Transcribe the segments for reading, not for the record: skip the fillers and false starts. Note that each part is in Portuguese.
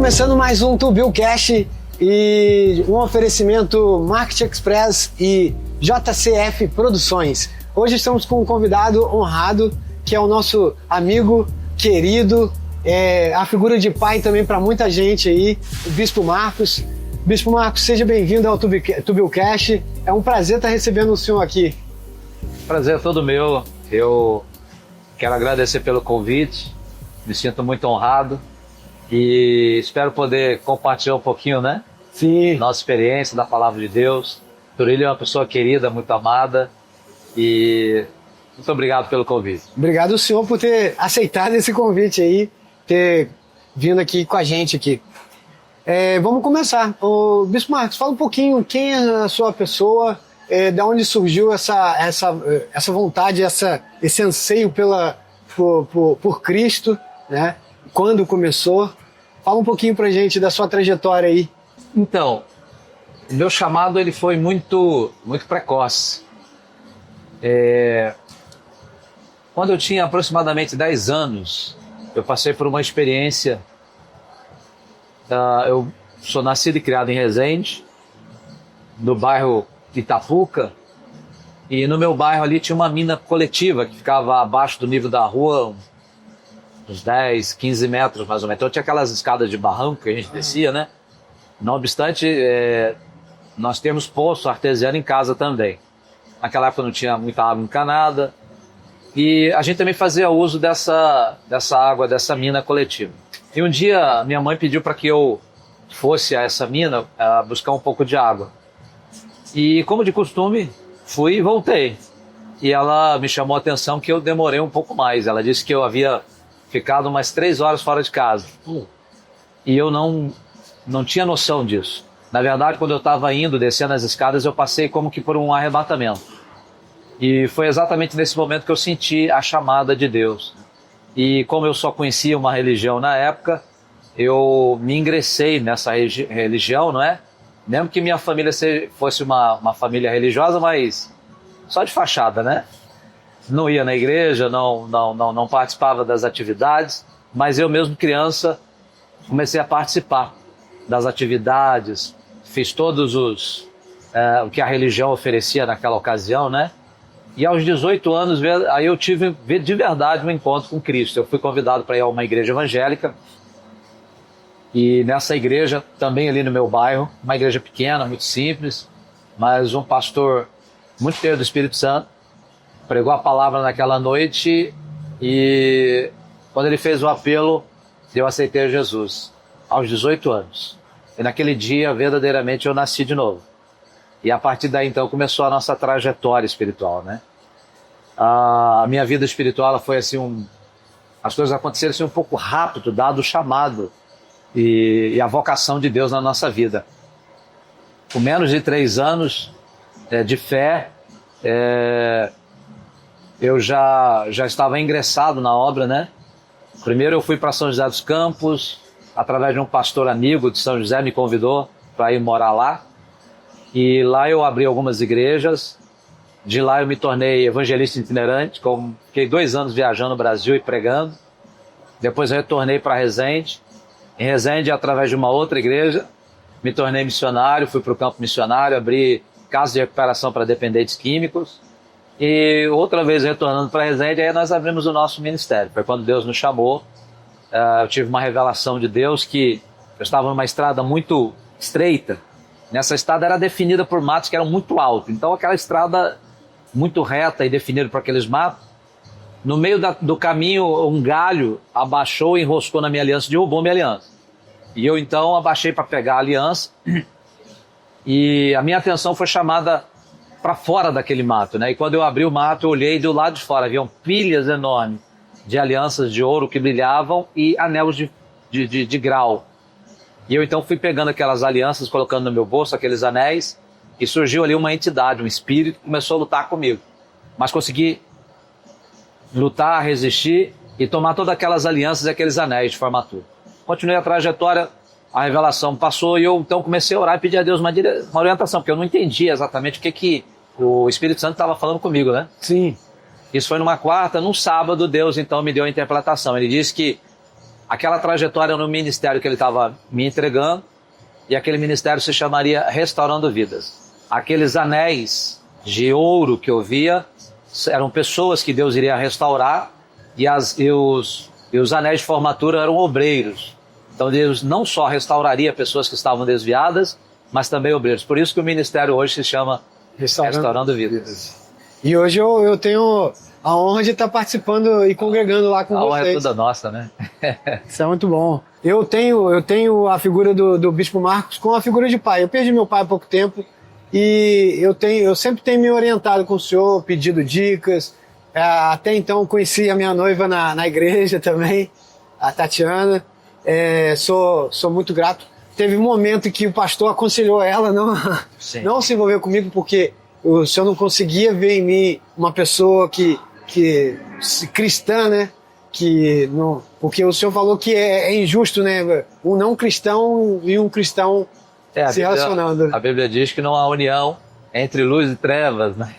Começando mais um TuBuilCast e um oferecimento Market Express e JCF Produções. Hoje estamos com um convidado honrado, que é o nosso amigo querido, a figura de pai também para muita gente aí, o Bispo Marcos. Bispo Marcos, seja bem-vindo ao TuBuilCast. É um prazer estar recebendo o senhor aqui. Prazer é todo meu. Eu quero agradecer pelo convite, me sinto muito honrado e espero poder compartilhar um pouquinho, né? Sim. Nossa experiência da Palavra de Deus. Turílio é uma pessoa querida, muito amada e muito obrigado pelo convite. Obrigado ao senhor por ter aceitado esse convite aí, ter vindo aqui com a gente aqui. Vamos começar. O Bispo Marcos, fala um pouquinho quem é a sua pessoa, de onde surgiu essa vontade, esse anseio por Cristo, né? Quando começou? Fala um pouquinho pra gente da sua trajetória aí. Então, o meu chamado ele foi muito precoce. Quando eu tinha aproximadamente 10 anos, eu passei por uma experiência. Eu sou nascido e criado em Resende, no bairro Itapuca, e no meu bairro ali tinha uma mina coletiva que ficava abaixo do nível da rua, uns 10, 15 metros mais ou menos. Então tinha aquelas escadas de barranco que a gente descia, né? Não obstante, nós temos poço artesiano em casa também. Naquela época não tinha muita água encanada e a gente também fazia uso dessa água, dessa mina coletiva. E um dia minha mãe pediu para que eu fosse a essa mina buscar um pouco de água. E como de costume, fui e voltei. E ela me chamou a atenção que eu demorei um pouco mais. Ela disse que eu havia ficado umas 3 horas fora de casa. E eu não tinha noção disso. Na verdade, quando eu estava descendo as escadas, eu passei como que por um arrebatamento. E foi exatamente nesse momento que eu senti a chamada de Deus. E como eu só conhecia uma religião na época, eu me ingressei nessa religião, não é? Mesmo que minha família fosse uma família religiosa, mas só de fachada, né? Não ia na igreja, não participava das atividades, mas eu mesmo criança comecei a participar das atividades, fiz todos o que a religião oferecia naquela ocasião, né? E aos 18 anos, aí eu tive de verdade um encontro com Cristo. Eu fui convidado para ir a uma igreja evangélica. E nessa igreja, também ali no meu bairro, uma igreja pequena, muito simples, mas um pastor muito cheio do Espírito Santo, pregou a palavra naquela noite e quando ele fez o apelo, eu aceitei Jesus, aos 18 anos. E naquele dia, verdadeiramente, eu nasci de novo. E a partir daí, então, começou a nossa trajetória espiritual, né? A minha vida espiritual ela foi assim, as coisas aconteceram assim um pouco rápido, dado o chamado e a vocação de Deus na nossa vida. Com menos de 3 anos de fé, eu já estava ingressado na obra, né? Primeiro eu fui para São José dos Campos, através de um pastor amigo de São José me convidou para ir morar lá. E lá eu abri algumas igrejas, de lá eu me tornei evangelista itinerante, fiquei 2 anos viajando no Brasil e pregando. Depois eu retornei para Resende. Em Resende, através de uma outra igreja, me tornei missionário, fui para o campo missionário, abri casa de recuperação para dependentes químicos. E outra vez retornando para Resende, aí nós abrimos o nosso ministério. Foi quando Deus nos chamou. Eu tive uma revelação de Deus que eu estava numa estrada muito estreita. Nessa estrada era definida por matos que eram muito altos. Então aquela estrada muito reta e definida por aqueles matos, no meio do caminho um galho abaixou e enroscou na minha aliança, derrubou minha aliança. E eu então abaixei para pegar a aliança e a minha atenção foi chamada para fora daquele mato, né? E quando eu abri o mato, eu olhei do lado de fora, haviam pilhas enormes de alianças de ouro que brilhavam e anéis de grau. E eu então fui pegando aquelas alianças, colocando no meu bolso aqueles anéis, e surgiu ali uma entidade, um espírito, que começou a lutar comigo. Mas consegui lutar, resistir e tomar todas aquelas alianças e aqueles anéis de formatura. Continuei a trajetória, a revelação passou e eu então comecei a orar e pedir a Deus uma orientação, porque eu não entendia exatamente o que o Espírito Santo estava falando comigo, né? Sim. Isso foi numa quarta, num sábado Deus então me deu a interpretação. Ele disse que aquela trajetória no ministério que ele estava me entregando, e aquele ministério se chamaria Restaurando Vidas. Aqueles anéis de ouro que eu via eram pessoas que Deus iria restaurar, e os anéis de formatura eram obreiros. Então Deus não só restauraria pessoas que estavam desviadas, mas também obreiros. Por isso que o ministério hoje se chama Restaurando Vidas. E hoje eu tenho a honra de estar participando e congregando lá com vocês. A honra é toda nossa, né? Isso é muito bom. Eu tenho a figura do Bispo Marcos com a figura de pai. Eu perdi meu pai há pouco tempo e eu sempre tenho me orientado com o senhor, pedido dicas. Até então conheci a minha noiva na igreja também, a Tatiana. Sou muito grato. Teve um momento que o pastor aconselhou ela não se envolver comigo, porque o senhor não conseguia ver em mim uma pessoa que cristã, né? Porque o senhor falou que é injusto, né? Um não cristão e um cristão se relacionando. A Bíblia diz que não há união entre luz e trevas, né?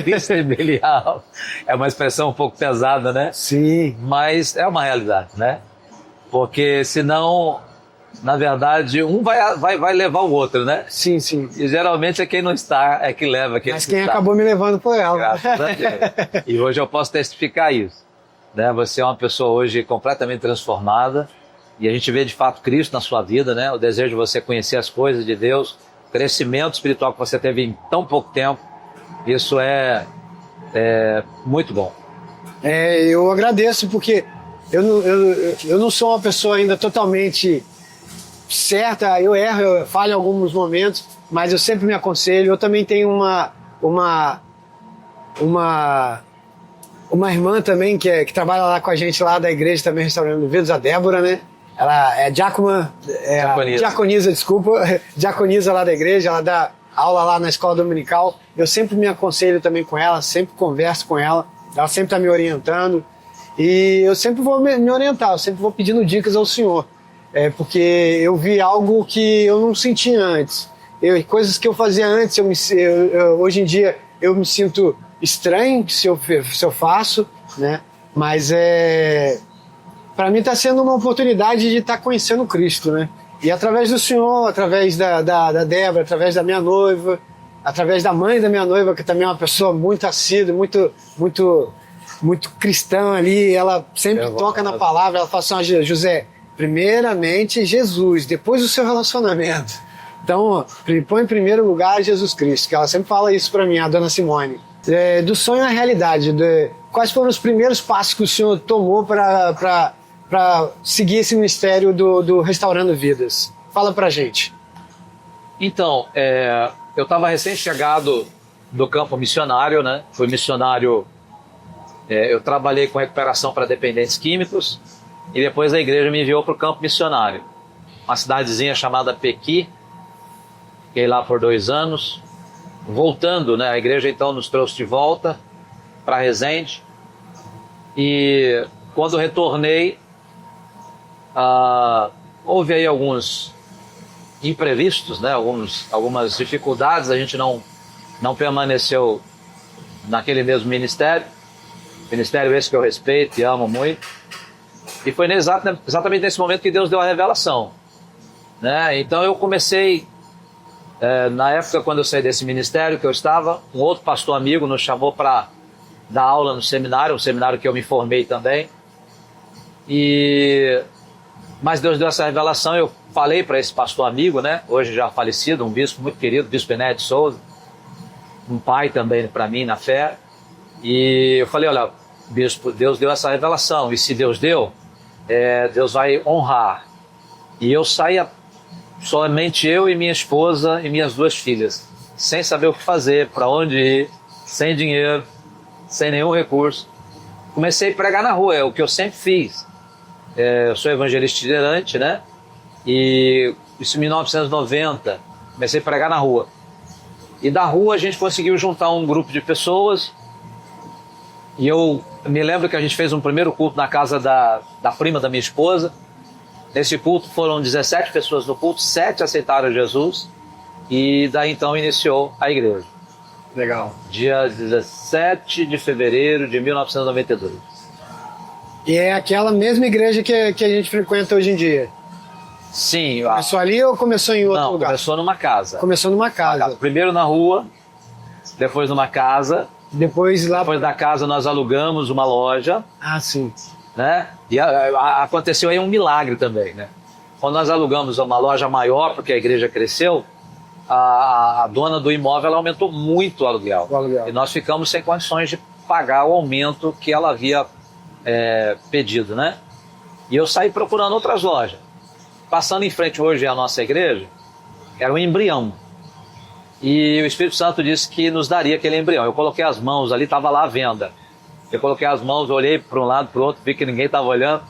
Cristo e Belial. É uma expressão um pouco pesada, né? Sim. Mas é uma realidade, né? Porque senão, na verdade, um vai levar o outro, né? Sim, sim. E geralmente é quem não está, é que leva quem Mas está. quem acabou me levando foi ela. Graças a Deus. E hoje eu posso testificar isso. Né? Você é uma pessoa hoje completamente transformada, e a gente vê de fato Cristo na sua vida, né? O desejo de você conhecer as coisas de Deus, o crescimento espiritual que você teve em tão pouco tempo, isso é muito bom. Eu agradeço, porque eu não sou uma pessoa ainda totalmente certa, eu erro, eu falho em alguns momentos, mas eu sempre me aconselho. Eu também tenho uma irmã também que trabalha lá com a gente lá da igreja também, Restaurando Vidas, a Débora, né? Ela é diaconisa lá da igreja, ela dá aula lá na escola dominical. Eu sempre me aconselho também com ela, sempre converso com ela, ela sempre está me orientando, e eu sempre vou me orientar, eu sempre vou pedindo dicas ao senhor, porque eu vi algo que eu não sentia antes, coisas que eu fazia antes, hoje em dia eu me sinto estranho se eu faço, né? Mas para mim está sendo uma oportunidade de estar conhecendo Cristo, né? E através do senhor, através da Débora, através da minha noiva, através da mãe da minha noiva, que também é uma pessoa muito assídua, muito cristã ali, ela sempre toca na palavra, ela fala assim: José, primeiramente Jesus, depois o seu relacionamento. Então, põe em primeiro lugar Jesus Cristo, que ela sempre fala isso para mim, a dona Simone. Do sonho à realidade, quais foram os primeiros passos que o senhor tomou para seguir esse ministério do Restaurando Vidas? Fala pra gente. Então, eu estava recém-chegado do campo missionário, né? Fui missionário, eu trabalhei com recuperação para dependentes químicos, e depois a igreja me enviou para o campo missionário, uma cidadezinha chamada Pequi. Fiquei lá por 2 anos. Voltando, né, a igreja então nos trouxe de volta para Resende, e quando retornei, houve aí alguns imprevistos, né, algumas dificuldades, a gente não permaneceu naquele mesmo ministério esse que eu respeito e amo muito, e foi exatamente nesse momento que Deus deu a revelação, né? Então eu comecei, na época, quando eu saí desse ministério que eu estava, um outro pastor amigo nos chamou para dar aula no seminário, um seminário que eu me formei também. Mas Deus deu essa revelação, eu falei para esse pastor amigo, né, hoje já falecido, um bispo muito querido, bispo Enéas de Souza, um pai também para mim na fé. E eu falei: olha, bispo, Deus deu essa revelação, e se Deus deu, Deus vai honrar. E eu saí somente eu e minha esposa e minhas 2 filhas, sem saber o que fazer, para onde ir, sem dinheiro, sem nenhum recurso. Comecei a pregar na rua, é o que eu sempre fiz. Eu sou evangelista itinerante, né? E isso em 1990, comecei a pregar na rua. E da rua a gente conseguiu juntar um grupo de pessoas, e eu me lembro que a gente fez um primeiro culto na casa da prima da minha esposa. Nesse culto foram 17 pessoas no culto, 7 aceitaram Jesus, e daí então iniciou a igreja. Legal. Dia 17 de fevereiro de 1992. E é aquela mesma igreja que a gente frequenta hoje em dia? Sim. Começou ali ou começou em outro lugar? Começou numa casa. Começou numa casa. Primeiro na rua, depois numa casa. Depois da casa nós alugamos uma loja. Ah, sim. Né? E aconteceu aí um milagre também, né? Quando nós alugamos uma loja maior, porque a igreja cresceu, a dona do imóvel ela aumentou muito o aluguel. E nós ficamos sem condições de pagar o aumento que ela havia pedido, né? E eu saí procurando outras lojas. Passando em frente hoje à nossa igreja, era um embrião. E o Espírito Santo disse que nos daria aquele embrião. Eu coloquei as mãos ali, estava lá à venda. Eu coloquei as mãos, olhei para um lado, para o outro, vi que ninguém estava olhando.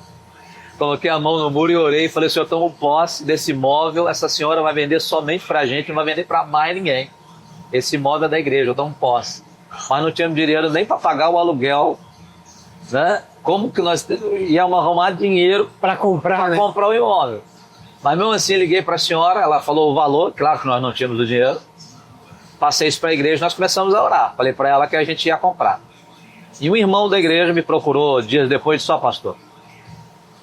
Coloquei a mão no muro e orei e falei, Senhor, eu tomo posse desse imóvel, essa senhora vai vender somente para a gente, não vai vender para mais ninguém. Esse imóvel é da igreja, eu tomo posse. Mas não tínhamos dinheiro nem para pagar o aluguel, né? Como que nós íamos arrumar dinheiro para comprar o imóvel? Mas mesmo assim, liguei para a senhora, ela falou o valor, claro que nós não tínhamos o dinheiro. Passei isso para a igreja, nós começamos a orar. Falei para ela que a gente ia comprar. E um irmão da igreja me procurou dias depois e disse, pastor,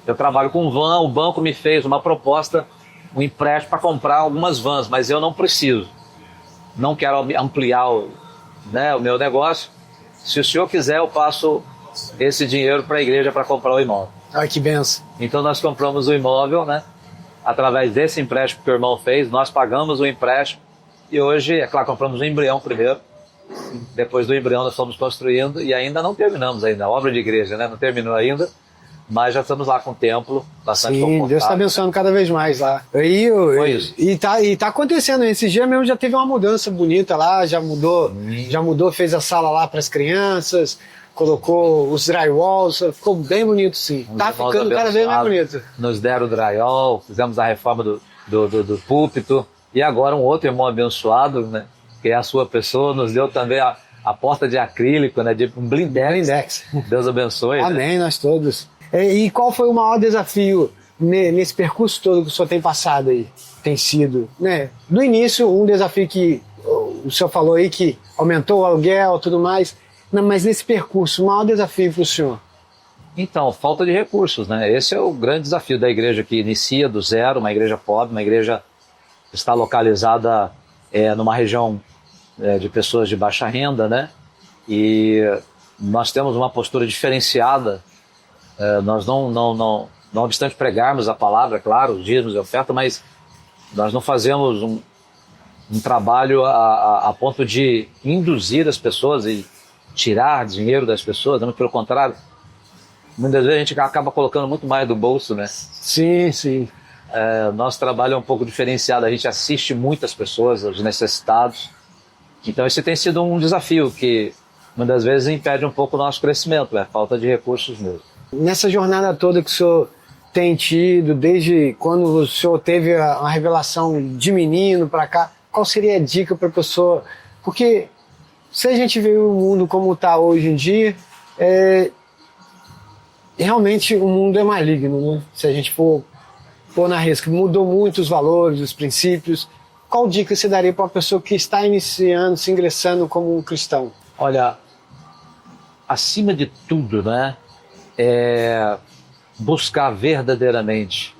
eu trabalho com van, o banco me fez uma proposta, um empréstimo para comprar algumas vans, mas eu não preciso. Não quero ampliar o meu negócio. Se o senhor quiser, eu passo esse dinheiro para a igreja para comprar o imóvel. Ai, que benção. Então nós compramos o imóvel, né? Através desse empréstimo que o irmão fez, nós pagamos o empréstimo e hoje, é claro, compramos o embrião primeiro. Depois do embrião nós fomos construindo e ainda não terminamos ainda, a obra de igreja, né? Não terminou ainda, mas já estamos lá com o templo, bastante confortável. Deus está abençoando cada vez mais lá. Foi isso. E tá acontecendo, esse dia mesmo já teve uma mudança bonita lá, já mudou, fez a sala lá para as crianças, colocou os drywalls, ficou bem bonito sim. Tá ficando cada vez mais bonito. Nos deram o drywall, fizemos a reforma do púlpito e agora um outro irmão abençoado, né? Que é a sua pessoa, nos deu também a porta de acrílico, né? De um blindex. Deus abençoe. Amém, né? Nós todos. E qual foi o maior desafio nesse percurso todo que o senhor tem passado aí? Tem sido, né? No início, um desafio que o senhor falou aí que aumentou o aluguel e tudo mais, não, mas nesse percurso, o maior desafio para o senhor? Então, falta de recursos, né? Esse é o grande desafio da igreja que inicia do zero, uma igreja pobre, uma igreja que está localizada numa região de pessoas de baixa renda, né? E nós temos uma postura diferenciada. Nós não obstante pregarmos a palavra, claro, os dízimos e oferta, mas nós não fazemos um trabalho a ponto de induzir as pessoas e tirar dinheiro das pessoas, não, pelo contrário. Muitas vezes a gente acaba colocando muito mais do bolso, né? Sim, sim. Nosso trabalho é um pouco diferenciado, a gente assiste muitas pessoas, os necessitados. Então esse tem sido um desafio que muitas vezes impede um pouco o nosso crescimento, falta de recursos mesmo. Nessa jornada toda que o senhor tem tido, desde quando o senhor teve a revelação de menino para cá, qual seria a dica para a pessoa? Porque se a gente vê o mundo como está hoje em dia, realmente o mundo é maligno, né? Se a gente for pôr na risca, mudou muito os valores, os princípios. Qual dica você daria para uma pessoa que está iniciando, se ingressando como um cristão? Olha, acima de tudo, né, buscar verdadeiramente,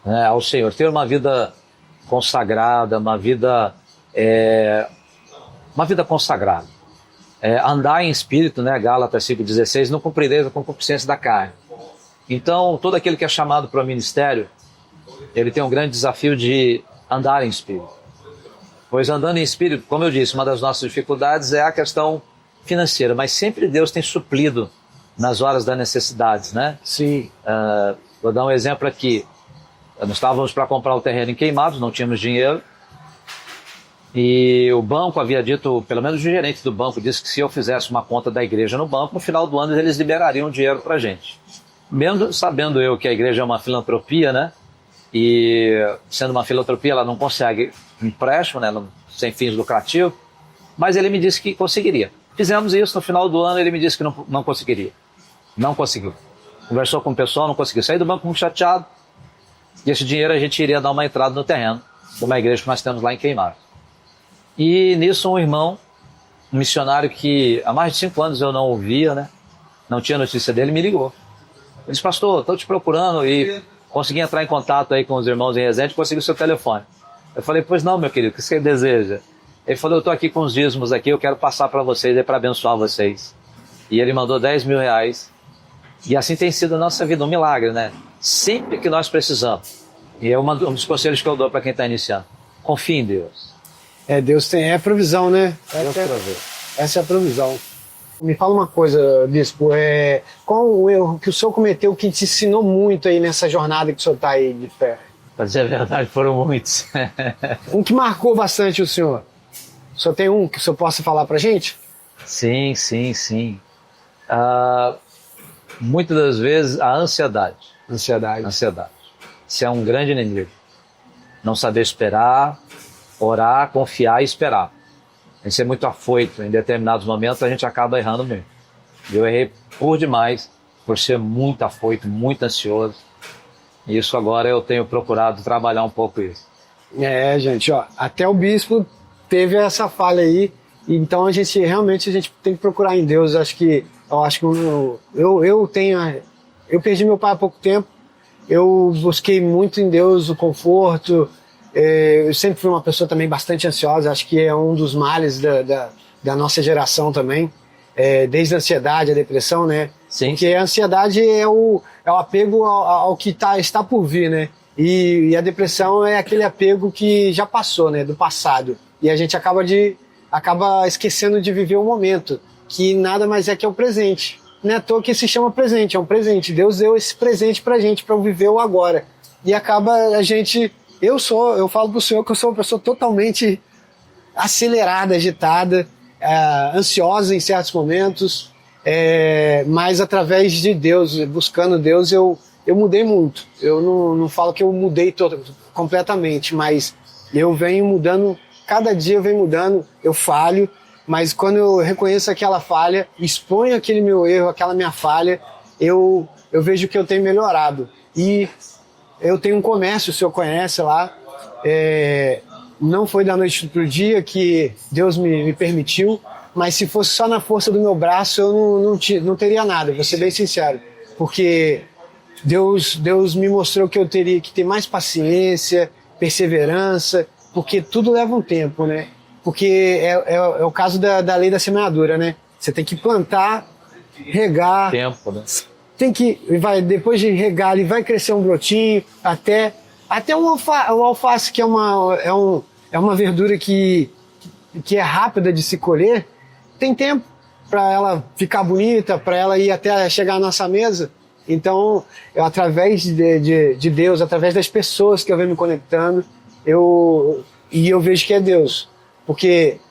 né, ao Senhor, ter uma vida consagrada, uma vida consagrada. Andar em espírito, né, Gálatas 5,16, não cumprireis a concupiscência da carne. Então, todo aquele que é chamado para o ministério, ele tem um grande desafio de andar em espírito. Pois andando em espírito, como eu disse, uma das nossas dificuldades é a questão financeira, mas sempre Deus tem suprido nas horas das necessidades, né? Sim. Vou dar um exemplo aqui. Nós estávamos para comprar o terreno em Queimados, não tínhamos dinheiro. E o banco havia dito, pelo menos o gerente do banco disse que se eu fizesse uma conta da igreja no banco, no final do ano eles liberariam dinheiro para a gente. Mesmo sabendo eu que a igreja é uma filantropia, né? E sendo uma filantropia, ela não consegue empréstimo, né? Sem fins lucrativos, mas ele me disse que conseguiria. Fizemos isso, no final do ano ele me disse que não conseguiria. Não conseguiu. Conversou com o pessoal, não conseguiu. Saí do banco muito chateado. E esse dinheiro a gente iria dar uma entrada no terreno de uma igreja que nós temos lá em Queimados. E nisso um irmão, um missionário que há mais de 5 anos eu não ouvia, né? Não tinha notícia dele, me ligou. Ele disse, pastor, estou te procurando e consegui entrar em contato aí com os irmãos em Resende, consegui o seu telefone. Eu falei, pois não, meu querido, o que você deseja? Ele falou, eu estou aqui com os dízimos aqui, eu quero passar para vocês, para abençoar vocês. E ele mandou R$10.000. E assim tem sido a nossa vida, um milagre, né? Sempre que nós precisamos. E é um dos conselhos que eu dou para quem está iniciando. Confie em Deus. Deus tem, a provisão, né? Essa é a provisão. Me fala uma coisa, bispo, qual o erro que o senhor cometeu que te ensinou muito aí nessa jornada que o senhor está aí de fé? Para dizer a verdade, foram muitos. Um que marcou bastante o senhor? O senhor tem um que o senhor possa falar pra gente? Sim. Muitas das vezes a ansiedade. Isso é um grande inimigo. Não saber esperar, orar, confiar e esperar. A gente ser muito afoito em determinados momentos, a gente acaba errando mesmo. Eu errei por demais, por ser muito afoito, muito ansioso. E isso agora eu tenho procurado trabalhar um pouco isso. Gente, até o bispo teve essa falha aí, então a gente tem que procurar em Deus. Eu perdi meu pai há pouco tempo, eu busquei muito em Deus o conforto. Eu sempre fui uma pessoa também bastante ansiosa, acho que é um dos males da nossa geração também, desde a ansiedade, a depressão, né? Sim. Porque a ansiedade é o apego ao que está por vir, né? E a depressão é aquele apego que já passou, né? Do passado. E a gente acaba esquecendo de viver o momento, que nada mais é que é o presente. Não é à toa que se chama presente, é um presente. Deus deu esse presente pra gente, pra viver o agora. E acaba a gente... Eu falo pro senhor que eu sou uma pessoa totalmente acelerada, agitada, ansiosa em certos momentos, mas através de Deus, buscando Deus, eu mudei muito. Eu não falo que eu mudei completamente, mas eu venho mudando, cada dia eu venho mudando, eu falho, mas quando eu reconheço aquela falha, exponho aquele meu erro, aquela minha falha, eu vejo que eu tenho melhorado. E eu tenho um comércio, o senhor conhece lá, não foi da noite para o dia que Deus me permitiu, mas se fosse só na força do meu braço, eu não teria nada, vou ser bem sincero, porque Deus me mostrou que eu teria que ter mais paciência, perseverança, porque tudo leva um tempo, né? Porque é o caso da lei da semeadura, né? Você tem que plantar, regar... Tempo, né? Depois de regar, ele vai crescer um brotinho, até um alface, que é uma verdura que é rápida de se colher, tem tempo para ela ficar bonita, para ela ir até chegar à nossa mesa. Então, através de Deus, através das pessoas que eu venho me conectando, eu vejo que é Deus. Porque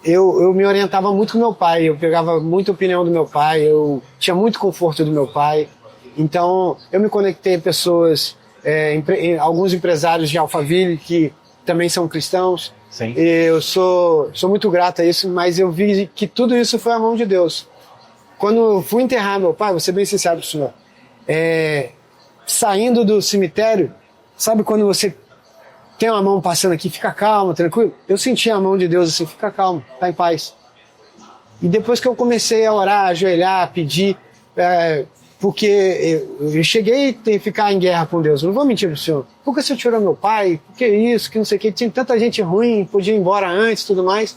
eu me orientava muito com meu pai, eu pegava muita opinião do meu pai, eu tinha muito conforto do meu pai. Então, eu me conectei a pessoas, alguns empresários de Alphaville que também são cristãos. Sim. Eu sou muito grato a isso, mas eu vi que tudo isso foi a mão de Deus. Quando eu fui enterrar meu pai, vou ser bem sincero pro senhor, saindo do cemitério, sabe quando você tem uma mão passando aqui, fica calmo, tranquilo? Eu senti a mão de Deus assim, fica calmo, tá em paz. E depois que eu comecei a orar, ajoelhar, pedir, porque eu cheguei a ficar em guerra com Deus, não vou mentir pro senhor. Por que você tirou meu pai? Por que isso? Que não sei o que. Tinha tanta gente ruim, podia ir embora antes e tudo mais.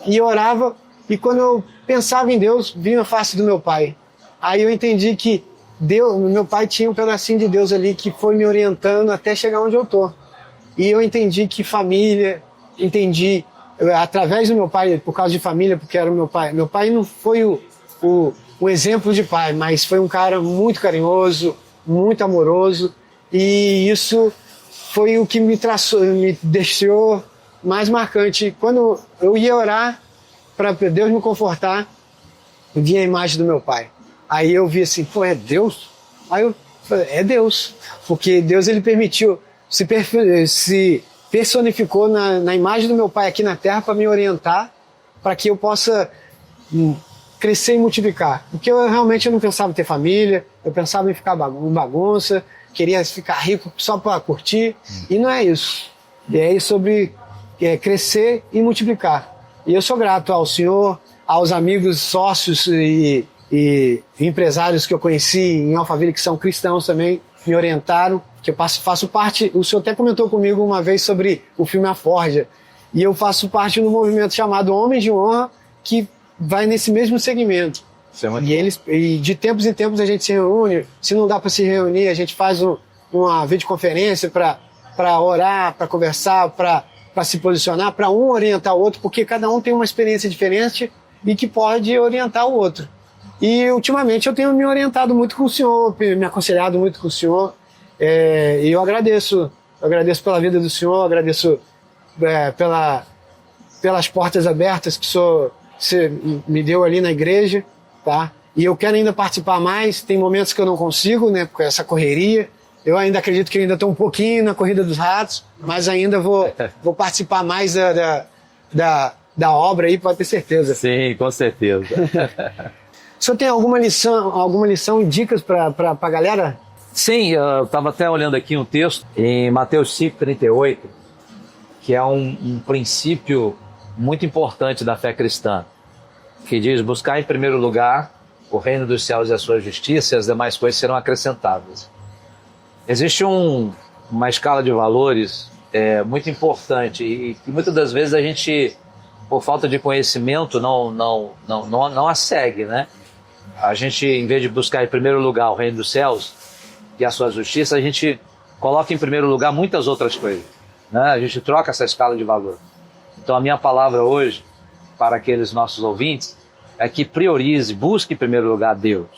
E eu orava, e quando eu pensava em Deus, vinha a face do meu pai. Aí eu entendi que meu pai tinha um pedacinho de Deus ali que foi me orientando até chegar onde eu tô. E eu entendi que família, através do meu pai, por causa de família, porque era o meu pai. Meu pai não foi o exemplo de pai, mas foi um cara muito carinhoso, muito amoroso, e isso foi o que me deixou mais marcante. Quando eu ia orar para Deus me confortar, eu vi a imagem do meu pai. Aí eu vi assim, é Deus? Aí eu falei, é Deus, porque Deus ele permitiu, se personificou na imagem do meu pai aqui na terra para me orientar, para que eu possa crescer e multiplicar. Porque eu realmente não pensava em ter família, eu pensava em ficar bagunça, queria ficar rico só para curtir, e não é isso. É sobre crescer e multiplicar. E eu sou grato ao Senhor, aos amigos, sócios e e empresários que eu conheci em Alphaville que são cristãos também me orientaram, que eu faço parte, o senhor até comentou comigo uma vez sobre o filme A Forja, e eu faço parte do movimento chamado Homens de Honra, que vai nesse mesmo segmento. E de tempos em tempos a gente se reúne, se não dá para se reunir, a gente faz uma videoconferência para orar, para conversar, para se posicionar, para um orientar o outro, porque cada um tem uma experiência diferente e que pode orientar o outro. E ultimamente eu tenho me orientado muito com o senhor, me aconselhado muito com o senhor, e eu agradeço pela vida do senhor, agradeço pelas portas abertas que o senhor me deu ali na igreja, tá? E eu quero ainda participar mais, tem momentos que eu não consigo, né, com essa correria. Eu ainda acredito que ainda estou um pouquinho na corrida dos ratos, mas ainda vou participar mais da obra aí, pode ter certeza. Sim, com certeza. O senhor tem alguma lição e dicas para a galera? Sim, eu estava até olhando aqui um texto em Mateus 5,38, que é um princípio muito importante da fé cristã, que diz: buscar em primeiro lugar o reino dos céus e a sua justiça, e as demais coisas serão acrescentadas. Existe uma escala de valores muito importante e que muitas das vezes a gente, por falta de conhecimento, não a segue, né? A gente, em vez de buscar em primeiro lugar o reino dos céus e a sua justiça, a gente coloca em primeiro lugar muitas outras coisas, né? A gente troca essa escala de valor. Então a minha palavra hoje para aqueles nossos ouvintes é que priorize, busque em primeiro lugar Deus,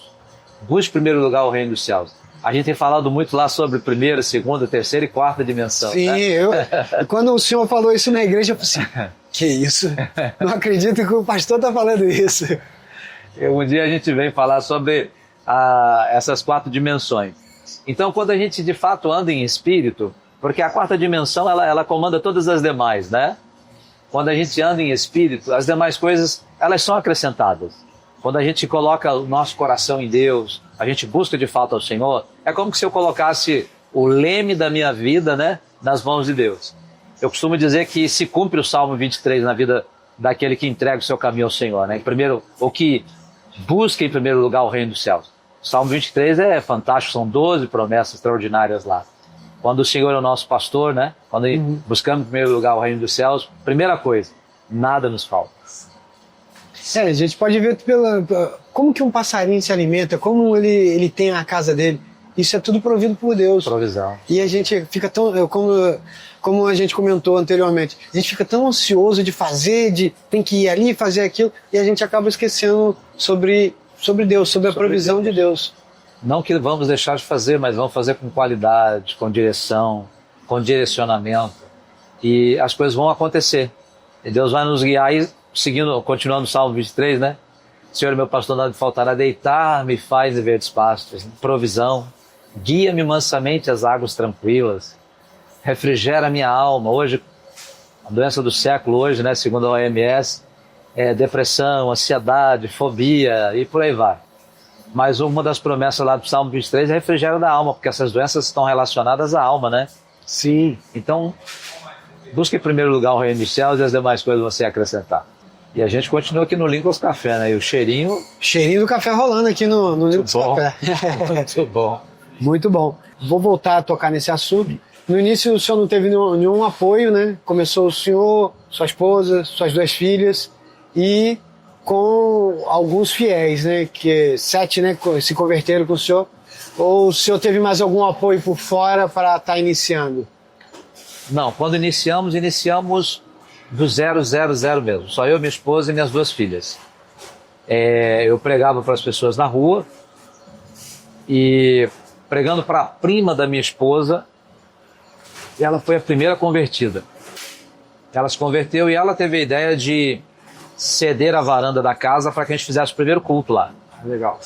busque em primeiro lugar o reino dos céus. A gente tem falado muito lá sobre primeira, segunda, terceira e quarta dimensão. Sim, né? Quando o senhor falou isso na igreja, eu falei assim, que isso? Não acredito que o pastor está falando isso. Um dia a gente vem falar sobre essas 4 dimensões. Então, quando a gente de fato anda em espírito, porque a 4ª dimensão ela comanda todas as demais, né? Quando a gente anda em espírito, as demais coisas elas são acrescentadas. Quando a gente coloca o nosso coração em Deus, a gente busca de fato ao Senhor, é como se eu colocasse o leme da minha vida, né, nas mãos de Deus. Eu costumo dizer que se cumpre o Salmo 23 na vida daquele que entrega o seu caminho ao Senhor, né? Primeiro, o que busca em primeiro lugar o reino dos céus. O Salmo 23 é fantástico, são 12 promessas extraordinárias lá. Quando o Senhor é o nosso pastor, né? Quando buscamos em primeiro lugar o reino dos céus, primeira coisa, nada nos falta. A gente pode ver como que um passarinho se alimenta, como ele tem a casa dele. Isso é tudo provido por Deus. Provisão. E a gente fica tão, como a gente comentou anteriormente, a gente fica tão ansioso de fazer, tem que ir ali fazer aquilo, e a gente acaba esquecendo sobre Deus, sobre a provisão de Deus. Não que vamos deixar de fazer, mas vamos fazer com qualidade, com direção, com direcionamento. E as coisas vão acontecer. E Deus vai nos guiar e continuando o Salmo 23, né? Senhor, meu pastor, nada me faltará, deitar-me faz em verdes pastos, provisão, guia-me mansamente às águas tranquilas, refrigera minha alma. Hoje, a doença do século hoje, né, segundo a OMS, é depressão, ansiedade, fobia e por aí vai. Mas uma das promessas lá do Salmo 23 é refrigério da alma, porque essas doenças estão relacionadas à alma, né? Sim. Então, busque em primeiro lugar o reino dos céus e as demais coisas você acrescentar. E a gente continua aqui no Lincoln's Café, né? E o cheirinho do café rolando aqui no Lincoln's Café. Muito bom. Muito bom. Vou voltar a tocar nesse assunto. No início o senhor não teve nenhum apoio, né? Começou o senhor, sua esposa, suas 2 filhas e com alguns fiéis, né? Que 7, né, se converteram com o senhor. Ou o senhor teve mais algum apoio por fora para estar iniciando? Não, quando iniciamos do 000 mesmo. Só eu, minha esposa e minhas 2 filhas. Eu pregava para as pessoas na rua e pregando para a prima da minha esposa, ela foi a primeira convertida. Ela se converteu e ela teve a ideia de ceder a varanda da casa para que a gente fizesse o primeiro culto lá. Legal.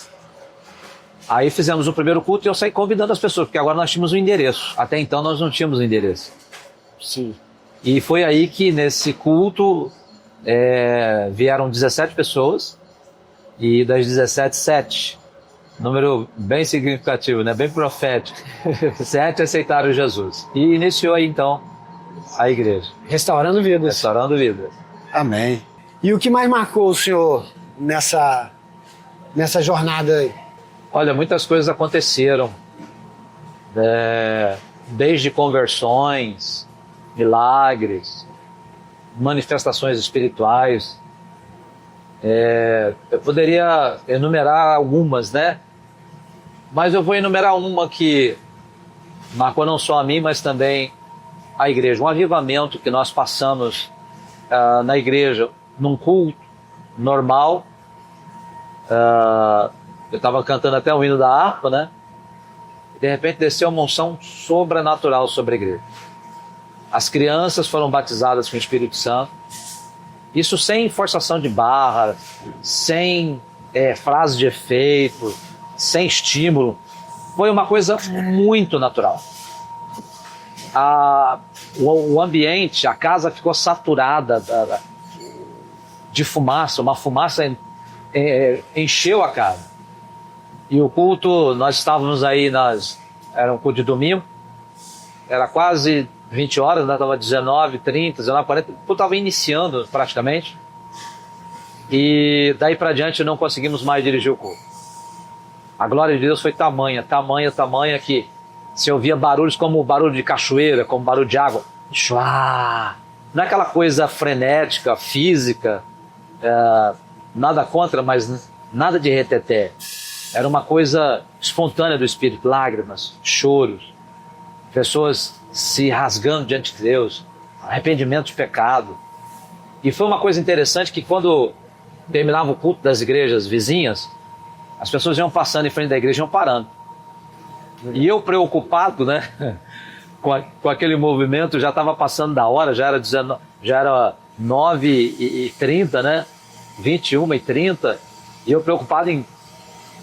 Aí fizemos o primeiro culto e eu saí convidando as pessoas, porque agora nós tínhamos um endereço. Até então nós não tínhamos um endereço. Sim. E foi aí que nesse culto vieram 17 pessoas e das 17, 7. Número bem significativo, né? Bem profético. 7 aceitaram Jesus. E iniciou aí então a igreja. Restaurando vidas. Restaurando vidas. Amém. E o que mais marcou o senhor nessa jornada aí? Olha, muitas coisas aconteceram. Desde conversões, milagres, manifestações espirituais. Eu poderia enumerar algumas, né? Mas eu vou enumerar uma que marcou não só a mim, mas também a igreja. Um avivamento que nós passamos na igreja, num culto normal. Eu estava cantando até o hino da harpa, né? E de repente desceu uma unção sobrenatural sobre a igreja. As crianças foram batizadas com o Espírito Santo. Isso sem forçação de barra, sem frase de efeito, sem estímulo. Foi uma coisa muito natural. O ambiente, a casa ficou saturada de fumaça. Uma fumaça encheu a casa. E o culto, nós estávamos aí, era um culto de domingo, era quase 20 horas, né? Estava 19h30, 19h40, o culto estava iniciando praticamente. E daí para diante não conseguimos mais dirigir o culto. A glória de Deus foi tamanha que se ouvia barulhos como barulho de cachoeira, como barulho de água. Chua! Não é aquela coisa frenética, física, nada contra, mas nada de reteté. Era uma coisa espontânea do Espírito, lágrimas, choros, pessoas se rasgando diante de Deus, arrependimento de pecado. E foi uma coisa interessante que quando terminava o culto das igrejas vizinhas, as pessoas iam passando em frente da igreja e iam parando. E eu preocupado, né, com aquele movimento, já estava passando da hora, já era 9h30, né, 21h30, e eu preocupado em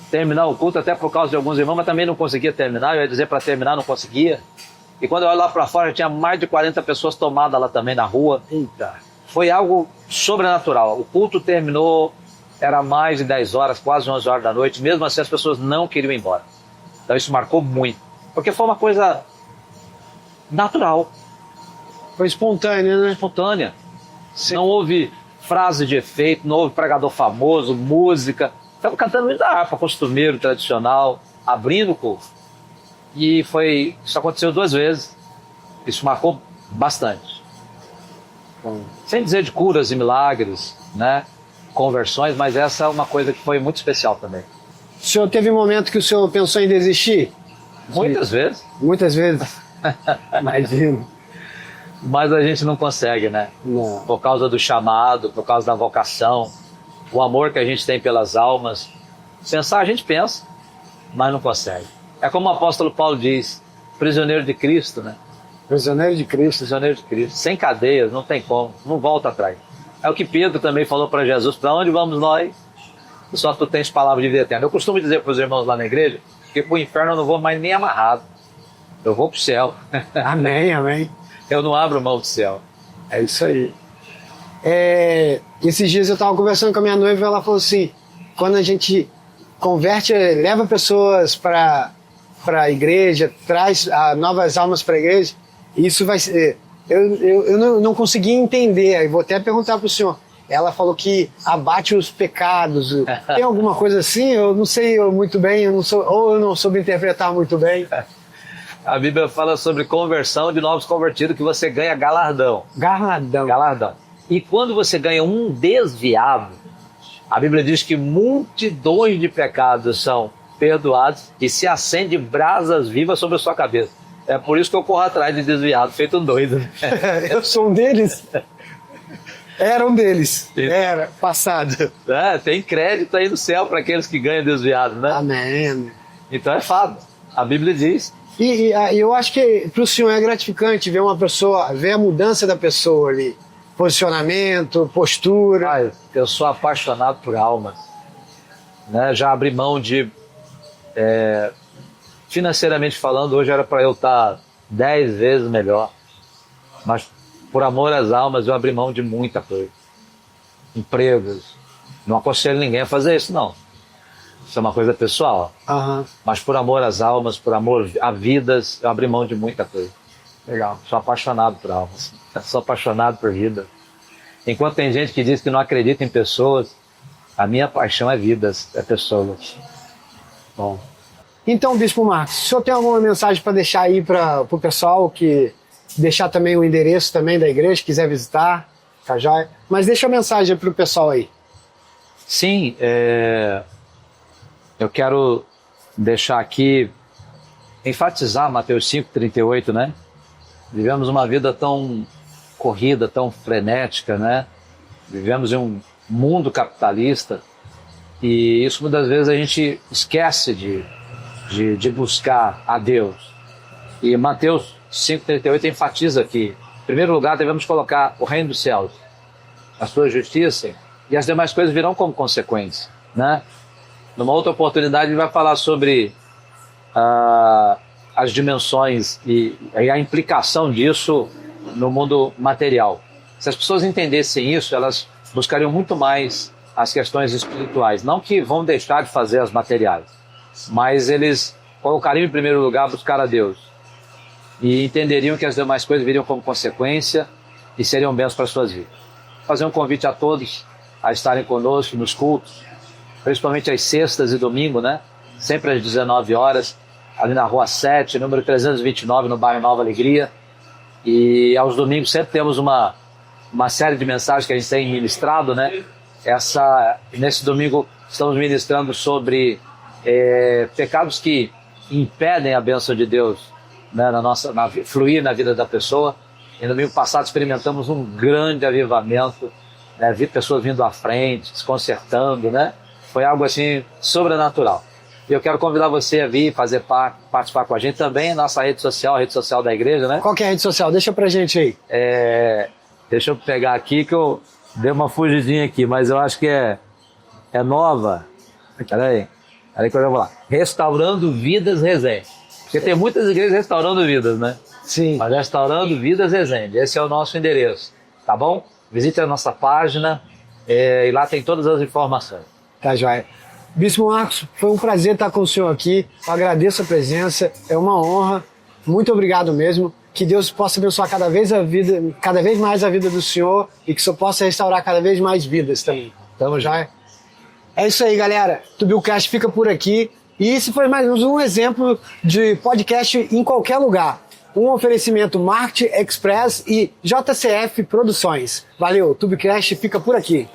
terminar o culto, até por causa de alguns irmãos, mas também não conseguia terminar. Eu ia dizer para terminar, não conseguia. E quando eu olho lá para fora, já tinha mais de 40 pessoas tomadas lá também na rua. Eita. Foi algo sobrenatural. O culto terminou, era mais de 10 horas, quase 11 horas da noite. Mesmo assim, as pessoas não queriam ir embora. Então isso marcou muito. Porque foi uma coisa natural. Foi espontânea, né? Espontânea. Não houve frase de efeito, não houve pregador famoso, música. Estava cantando muito da harpa, costumeiro, tradicional, abrindo o culto. E isso aconteceu 2 vezes. Isso marcou bastante. Sem dizer de curas e milagres, né? Conversões, mas essa é uma coisa que foi muito especial também. O senhor teve um momento que o senhor pensou em desistir? Muitas vezes. Muitas vezes. Imagino. Mas a gente não consegue, né? Não. Por causa do chamado, por causa da vocação, o amor que a gente tem pelas almas. Pensar a gente pensa, mas não consegue. É como o apóstolo Paulo diz, prisioneiro de Cristo, né? Prisioneiro de Cristo. Prisioneiro de Cristo, sem cadeias, não tem como, não volta atrás. É o que Pedro também falou para Jesus, para onde vamos nós? Só tu tens palavra de vida eterna. Eu costumo dizer para os irmãos lá na igreja, que para o inferno eu não vou mais nem amarrado. Eu vou para o céu. Amém, amém. Eu não abro mão do céu. É isso aí. Esses dias eu estava conversando com a minha noiva e ela falou assim, quando a gente converte, leva pessoas para a igreja, traz novas almas para a igreja, isso vai ser... Eu não consegui entender, vou até perguntar para o senhor. Ela falou que abate os pecados. Tem alguma coisa assim? Eu não sei muito bem, eu não soube interpretar muito bem. A Bíblia fala sobre conversão de novos convertidos, que você ganha galardão. Galardão. E quando você ganha um desviado, a Bíblia diz que multidões de pecados são perdoados e se acende brasas vivas sobre a sua cabeça. É por isso que eu corro atrás de desviado, feito um doido. Eu sou um deles. Era um deles. Era, passado. Tem crédito aí no céu para aqueles que ganham desviado, né? Amém. Então é fato. A Bíblia diz. E eu acho que para o senhor é gratificante ver uma pessoa, ver a mudança da pessoa ali. Posicionamento, postura. Eu sou apaixonado por almas. Né? Já abri mão de... financeiramente falando, hoje era para eu estar 10 vezes melhor. Mas por amor às almas eu abri mão de muita coisa. Empregos. Não aconselho ninguém a fazer isso, não. Isso é uma coisa pessoal. Uhum. Mas por amor às almas, por amor a vidas, eu abri mão de muita coisa. Legal. Sou apaixonado por almas. Sou apaixonado por vida. Enquanto tem gente que diz que não acredita em pessoas, A minha paixão é vidas, é pessoas. Bom. Então, Bispo Marcos, o senhor tem alguma mensagem para deixar aí para o pessoal, que deixar também o endereço também da igreja, quiser visitar, tá joia? Mas deixa a mensagem para o pessoal aí. Sim, eu quero deixar aqui, enfatizar Mateus 5,38, né? Vivemos uma vida tão corrida, tão frenética, né? Vivemos em um mundo capitalista e isso muitas vezes a gente esquece de buscar a Deus. E Mateus 5,38 enfatiza que, em primeiro lugar, devemos colocar o reino dos céus, a sua justiça, e as demais coisas virão como consequência, né? Numa outra oportunidade ele vai falar sobre as dimensões e a implicação disso no mundo material. Se as pessoas entendessem isso, elas buscariam muito mais as questões espirituais. Não que vão deixar de fazer as materiais, mas eles colocariam em primeiro lugar buscar a Deus. E entenderiam que as demais coisas viriam como consequência e seriam bênçãos para as suas vidas. Fazer um convite a todos a estarem conosco nos cultos, principalmente às sextas e domingo, né? Sempre às 19 horas, ali na Rua 7, número 329, no bairro Nova Alegria. E aos domingos sempre temos uma série de mensagens que a gente tem ministrado, né? Nesse domingo estamos ministrando sobre pecados que impedem a bênção de Deus, né, fluir na vida da pessoa. E no domingo passado experimentamos um grande avivamento, né? Vi pessoas vindo à frente, se consertando, né? Foi algo assim sobrenatural. E eu quero convidar você a vir fazer participar com a gente também, nossa rede social, a rede social da igreja, né? Qual que é a rede social? Deixa pra gente aí. Deixa eu pegar aqui que eu dei uma fugidinha aqui, mas eu acho que é nova. Peraí que eu vou lá. Restaurando Vidas Resende. Porque tem muitas igrejas restaurando vidas, né? Sim. Mas Restaurando Vidas Resende. Esse é o nosso endereço, tá bom? Visite a nossa página e lá tem todas as informações. Tá joia. Bispo Marcos, foi um prazer estar com o senhor aqui. Eu agradeço a presença, é uma honra. Muito obrigado mesmo. Que Deus possa abençoar cada vez mais a vida do senhor e que o senhor possa restaurar cada vez mais vidas também. Tamo joia? É isso aí, galera. Tubilcast fica por aqui. E esse foi mais um exemplo de podcast em qualquer lugar. Um oferecimento Marketing Express e JCF Produções. Valeu, Tubilcast fica por aqui.